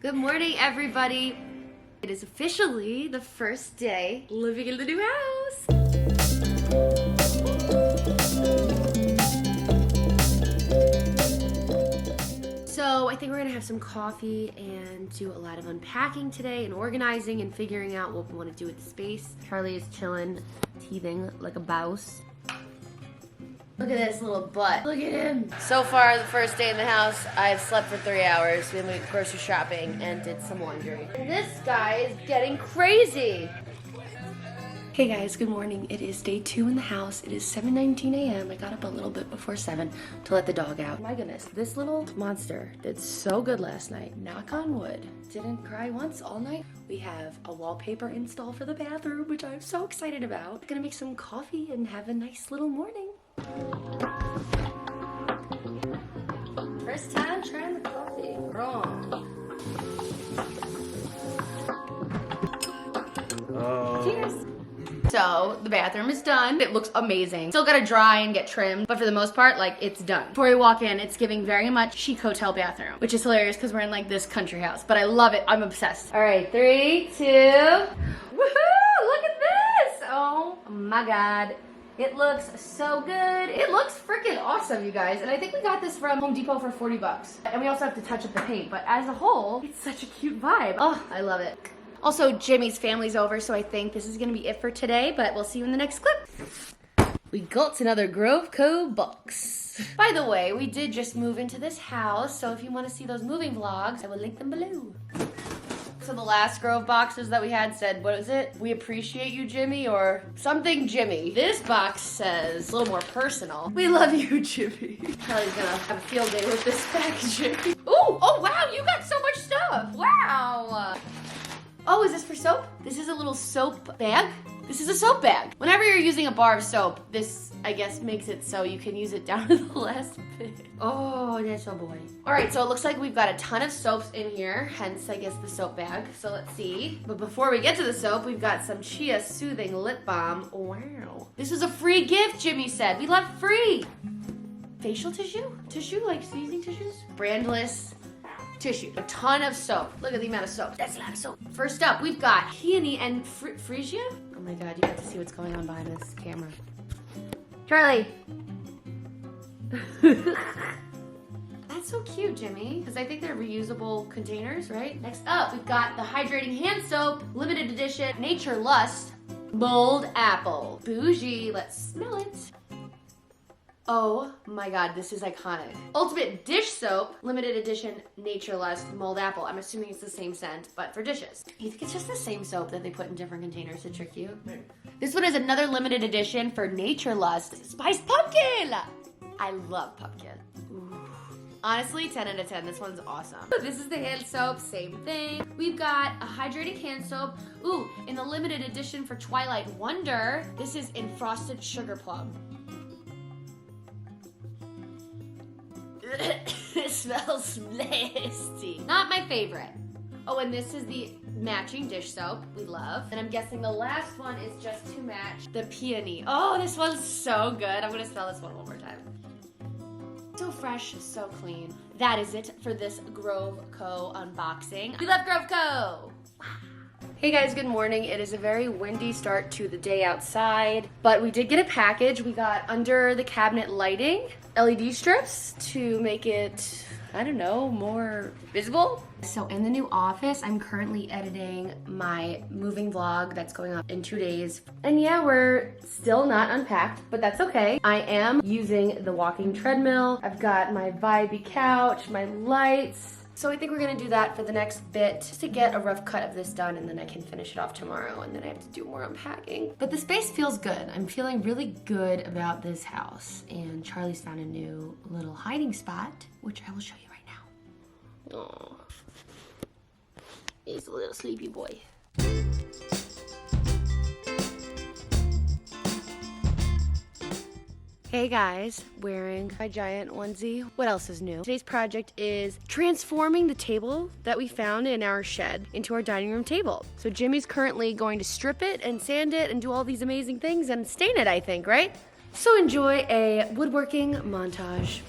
Good morning, everybody. It is officially the first day living in the new house. So I think we're gonna have some coffee and do a lot of unpacking today and organizing and figuring out what we want to do with the space. Charlie is chilling, teething like a mouse. Look at this little butt. Look at him. So far, the first day in the house, I've slept for 3 hours. We went grocery shopping and did some laundry. And this guy is getting crazy. Hey guys, good morning. It is day 2 in the house. It is 7:19 a.m. I got up a little bit before 7 to let the dog out. My goodness, this little monster did so good last night. Knock on wood. Didn't cry once all night. We have a wallpaper install for the bathroom, which I'm so excited about. Gonna make some coffee and have a nice little morning. First time trying the coffee. Wrong. Cheers. So the bathroom is done. It looks amazing. Still gotta dry and get trimmed, but for the most part, like, it's done. Before we walk in, it's giving very much chic hotel bathroom, which is hilarious because we're in like this country house, but I love it. I'm obsessed. All right, 3, 2. Woohoo! Look at this. Oh my God. It looks so good. It looks freaking awesome, you guys. And I think we got this from Home Depot for 40 bucks. And we also have to touch up the paint, but as a whole, it's such a cute vibe. Oh, I love it. Also, Jimmy's family's over, so I think this is gonna be it for today, but we'll see you in the next clip. We got another Grove Co. box. By the way, we did just move into this house, so if you wanna see those moving vlogs, I will link them below. So the last Grove boxes that we had said, what is it? We appreciate you, Jimmy, or something Jimmy. This box says a little more personal. We love you, Jimmy. Charlie's gonna have a field day with this packaging. Ooh, oh wow, you got so much stuff. Wow. Oh, is this for soap? This is a little soap bag? This is a soap bag. Whenever you're using a bar of soap, this, I guess, makes it so you can use it down to the last bit. Oh, that's a boy. All right, so it looks like we've got a ton of soaps in here, hence, I guess, the soap bag. So let's see. But before we get to the soap, we've got some Chia Soothing Lip Balm. Wow. This is a free gift, Jimmy said. We love free. Facial tissue? Tissue, like sneezing tissues? Brandless tissue. A ton of soap. Look at the amount of soap. That's a lot of soap. First up, we've got peony and freesia. Oh my God, you have to see what's going on behind this camera. Charlie. That's so cute, Jimmy. Because I think they're reusable containers, right? Next up, we've got the hydrating hand soap, limited edition, Nature Lust, mulled apple. Bougie, let's smell it. Oh my God, this is iconic. Ultimate dish soap, limited edition, Nature Lust, mulled apple. I'm assuming it's the same scent, but for dishes. You think it's just the same soap that they put in different containers to trick you? This one is another limited edition for Nature Lust, spiced pumpkin. I love pumpkin. Ooh. Honestly, 10 out of 10, this one's awesome. This is the hand soap, same thing. We've got a hydrating hand soap. Ooh, in the limited edition for Twilight Wonder, this is in frosted sugar plum. It smells nasty. Not my favorite. Oh, and this is the matching dish soap we love. And I'm guessing the last one is just to match the peony. Oh, this one's so good. I'm gonna smell this one more time. So fresh, so clean. That is it for this Grove Co. unboxing. We love Grove Co. Hey guys, good morning. It is a very windy start to the day outside, but we did get a package. We got under the cabinet lighting, LED strips to make it, I don't know, more visible. So in the new office, I'm currently editing my moving vlog that's going up in 2 days. And yeah, we're still not unpacked, but that's okay. I am using the walking treadmill. I've got my vibey couch, my lights. So I think we're gonna do that for the next bit, just to get a rough cut of this done, and then I can finish it off tomorrow, and then I have to do more unpacking. But the space feels good. I'm feeling really good about this house, and Charlie's found a new little hiding spot, which I will show you right now. Oh, he's a little sleepy boy. Hey guys, wearing my giant onesie. What else is new? Today's project is transforming the table that we found in our shed into our dining room table. So Jimmy's currently going to strip it and sand it and do all these amazing things and stain it, I think, right? So enjoy a woodworking montage.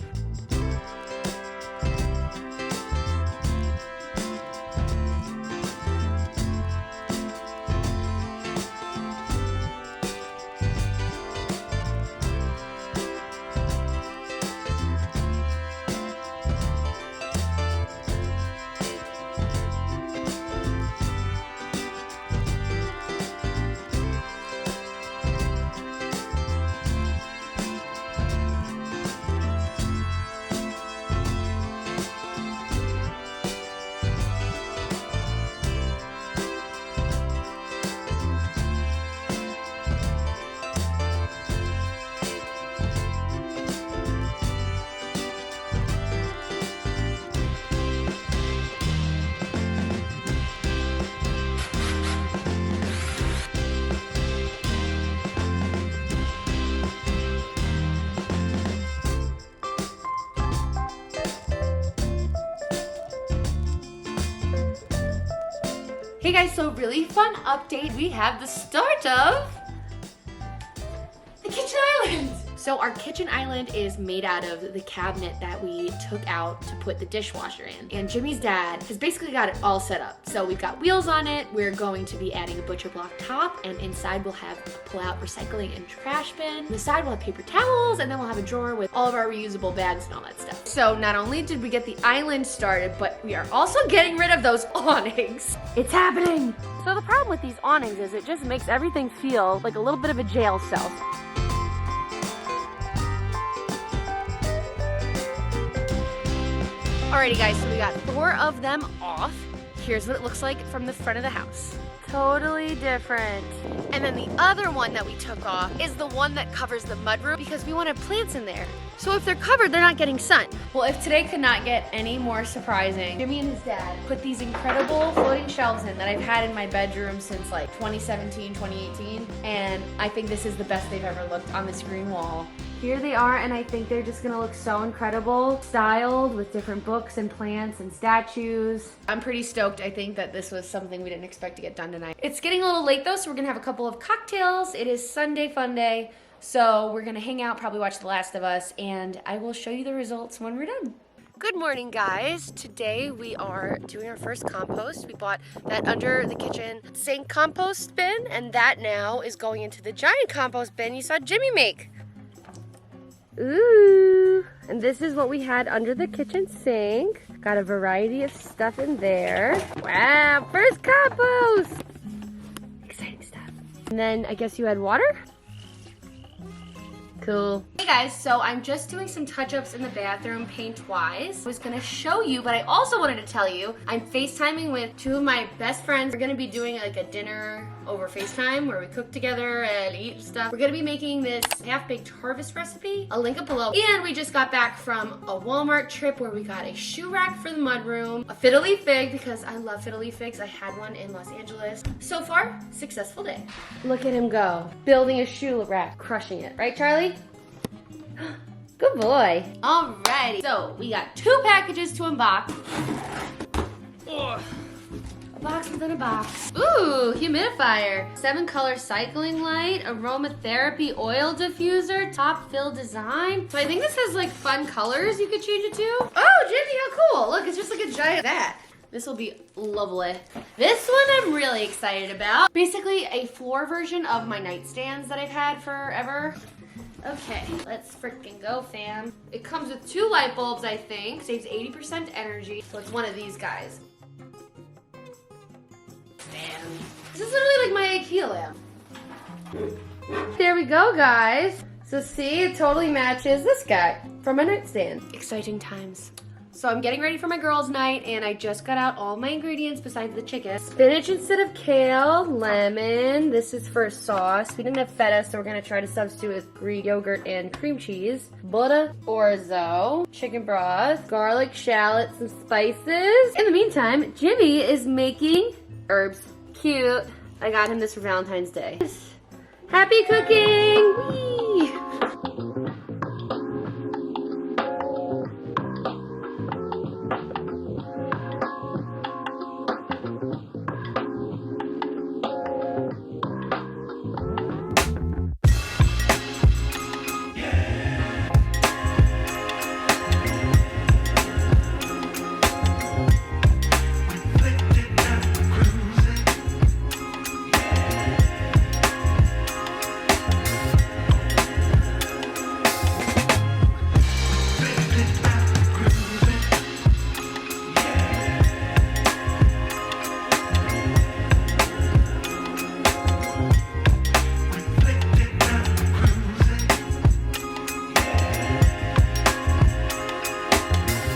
Hey guys, so really fun update. We have the start of the kitchen island. So our kitchen island is made out of the cabinet that we took out to put the dishwasher in. And Jimmy's dad has basically got it all set up. So we've got wheels on it. We're going to be adding a butcher block top, and inside we'll have a pull-out recycling and trash bin. On the side we'll have paper towels, and then we'll have a drawer with all of our reusable bags and all that stuff. So not only did we get the island started, but we are also getting rid of those awnings. It's happening. So the problem with these awnings is it just makes everything feel like a little bit of a jail cell. Alrighty guys, so we got 4 of them off. Here's what it looks like from the front of the house. Totally different. And then the other one that we took off is the one that covers the mudroom because we wanted plants in there. So if they're covered, they're not getting sun. Well, if today could not get any more surprising, Jimmy and his dad put these incredible floating shelves in that I've had in my bedroom since like 2017, 2018. And I think this is the best they've ever looked on this green wall. Here they are, and I think they're just gonna look so incredible, styled with different books and plants and statues. I'm pretty stoked. I think that this was something we didn't expect to get done tonight. It's getting a little late though, so we're gonna have a couple of cocktails. It is Sunday fun day, so we're gonna hang out, probably watch The Last of Us, and I will show you the results when we're done. Good morning, guys. Today we are doing our first compost. We bought that under the kitchen sink compost bin, and that now is going into the giant compost bin you saw Jimmy make. Ooh, and this is what we had under the kitchen sink. Got a variety of stuff in there. Wow, first compost! Exciting stuff. And then I guess you had water? Cool. Hey guys, so I'm just doing some touch-ups in the bathroom paint-wise. I was gonna show you, but I also wanted to tell you, I'm FaceTiming with 2 of my best friends. We're gonna be doing like a dinner over FaceTime where we cook together and eat stuff. We're gonna be making this half-baked harvest recipe. I'll link it below. And we just got back from a Walmart trip where we got a shoe rack for the mudroom, a fiddly fig because I love fiddly figs. I had one in Los Angeles. So far, successful day. Look at him go, building a shoe rack, crushing it. Right, Charlie? Good boy. Alrighty, so we got 2 packages to unbox. Ugh. A box within a box. Ooh, humidifier. 7-color cycling light, aromatherapy oil diffuser, top fill design. So I think this has like fun colors you could change it to. Oh, Jimmy, how cool. Look, it's just like a giant vat. This will be lovely. This one I'm really excited about. Basically a floor version of my nightstands that I've had forever. Okay, let's freaking go, fam. It comes with 2 light bulbs, I think. Saves 80% energy. So it's one of these guys. Damn. This is literally like my IKEA lamp. There we go, guys. So see, it totally matches this guy from my nightstand. Exciting times. So I'm getting ready for my girls' night, and I just got out all my ingredients besides the chicken. Spinach instead of kale, lemon. This is for a sauce. We didn't have feta, so we're gonna try to substitute with Greek yogurt and cream cheese. Butter, orzo, chicken broth, garlic, shallots, some spices. In the meantime, Jimmy is making herbs. Cute. I got him this for Valentine's Day. Happy cooking! Whee!